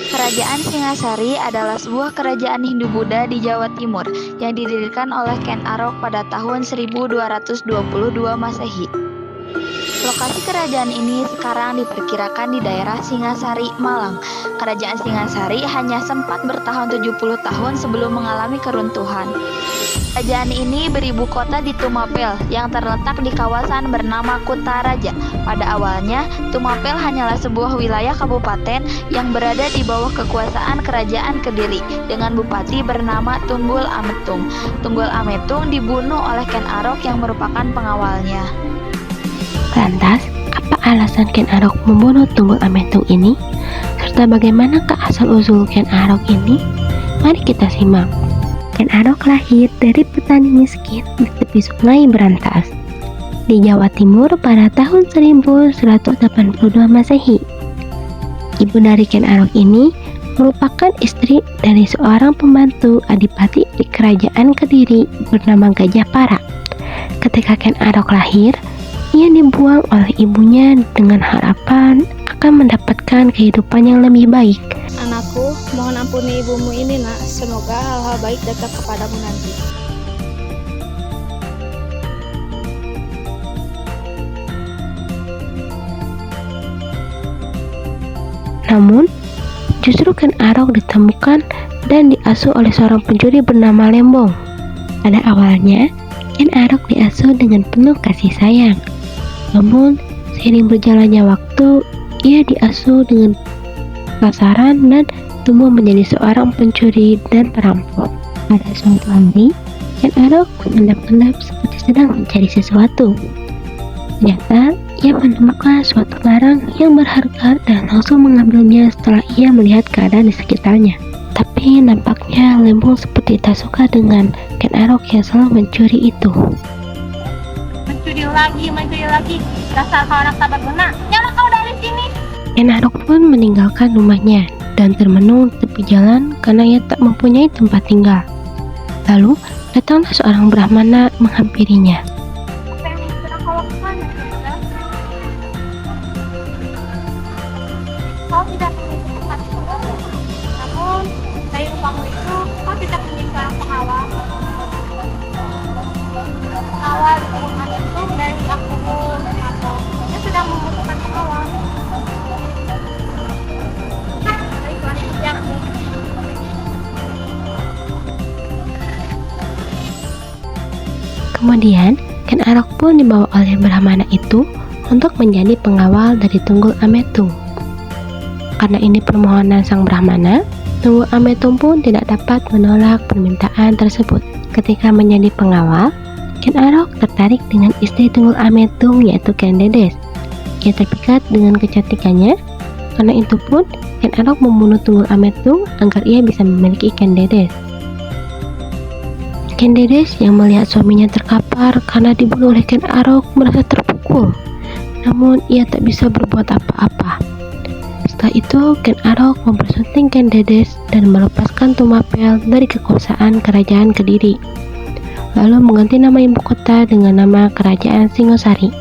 Kerajaan Singasari adalah sebuah kerajaan Hindu-Buddha di Jawa Timur yang didirikan oleh Ken Arok pada tahun 1222 Masehi. Lokasi kerajaan ini sekarang diperkirakan di daerah Singasari, Malang. Kerajaan Singasari hanya sempat bertahan 70 tahun sebelum mengalami keruntuhan. Kerajaan ini beribu kota di Tumapel yang terletak di kawasan bernama Kutaraja. Pada awalnya, Tumapel hanyalah sebuah wilayah kabupaten yang berada di bawah kekuasaan Kerajaan Kediri dengan bupati bernama Tunggul Ametung. Tunggul Ametung dibunuh oleh Ken Arok yang merupakan pengawalnya. Lantas, apa alasan Ken Arok membunuh Tunggul Ametung ini? Serta bagaimanakah asal-usul Ken Arok ini? Mari kita simak. Ken Arok lahir dari petani miskin di tepi sungai Berantas di Jawa Timur pada tahun 1182 Masehi. Ibu dari Ken Arok ini merupakan istri dari seorang pembantu adipati di Kerajaan Kediri bernama Gajah Para. Ketika Ken Arok lahir, ia dibuang oleh ibunya dengan harapan akan mendapatkan kehidupan yang lebih baik. Anakku, mohon ampuni ibumu ini nak, semoga hal-hal baik datang kepadamu nanti. Namun, justru Ken Arok ditemukan dan diasuh oleh seorang pencuri bernama Lembong. Pada awalnya, Ken Arok diasuh dengan penuh kasih sayang. Namun, seiring berjalannya waktu, ia diasuh dengan kasaran dan tumbuh menjadi seorang pencuri dan perampok. Pada suatu hari, Ken Arok mengendap-endap seperti sedang mencari sesuatu. Ternyata, ia menemukan suatu barang yang berharga dan langsung mengambilnya setelah ia melihat keadaan di sekitarnya. Tapi nampaknya Lembong seperti tak suka dengan Ken Arok yang selalu mencuri itu. Mencuri lagi, dasar kau anak tak berguna, nyala kau dari sini. Ken Arok pun meninggalkan rumahnya dan termenung di tepi jalan karena ia tak mempunyai tempat tinggal. Lalu datanglah seorang Brahmana menghampirinya. Apa yang sedang kau lakukan? Kau tidak memiliki tempat tinggal, namun dari upahmu itu kau tidak memiliki seorang pengawal. Pengawal ditemukan itu dari aku atau dia sedang membutuhkan pengawal. Baiklah, siapku. Kemudian Ken Arok pun dibawa oleh Brahmana itu untuk menjadi pengawal dari Tunggul Ametung. Karena ini permohonan sang Brahmana, Tunggul Ametung pun tidak dapat menolak permintaan tersebut. Ketika menjadi pengawal, Ken Arok tertarik dengan istri Tunggul Ametung yaitu Ken Dedes. Ia terpikat dengan kecantikannya. Karena itu pun Ken Arok membunuh Tunggul Ametung agar ia bisa memiliki Ken Dedes. Ken Dedes yang melihat suaminya terkapar karena dibunuh oleh Ken Arok merasa terpukul. Namun ia tak bisa berbuat apa-apa. Setelah itu Ken Arok mempersunting Ken Dedes dan melepaskan Tumapel dari kekuasaan Kerajaan Kediri. Lalu mengganti nama ibu kota dengan nama Kerajaan Singasari.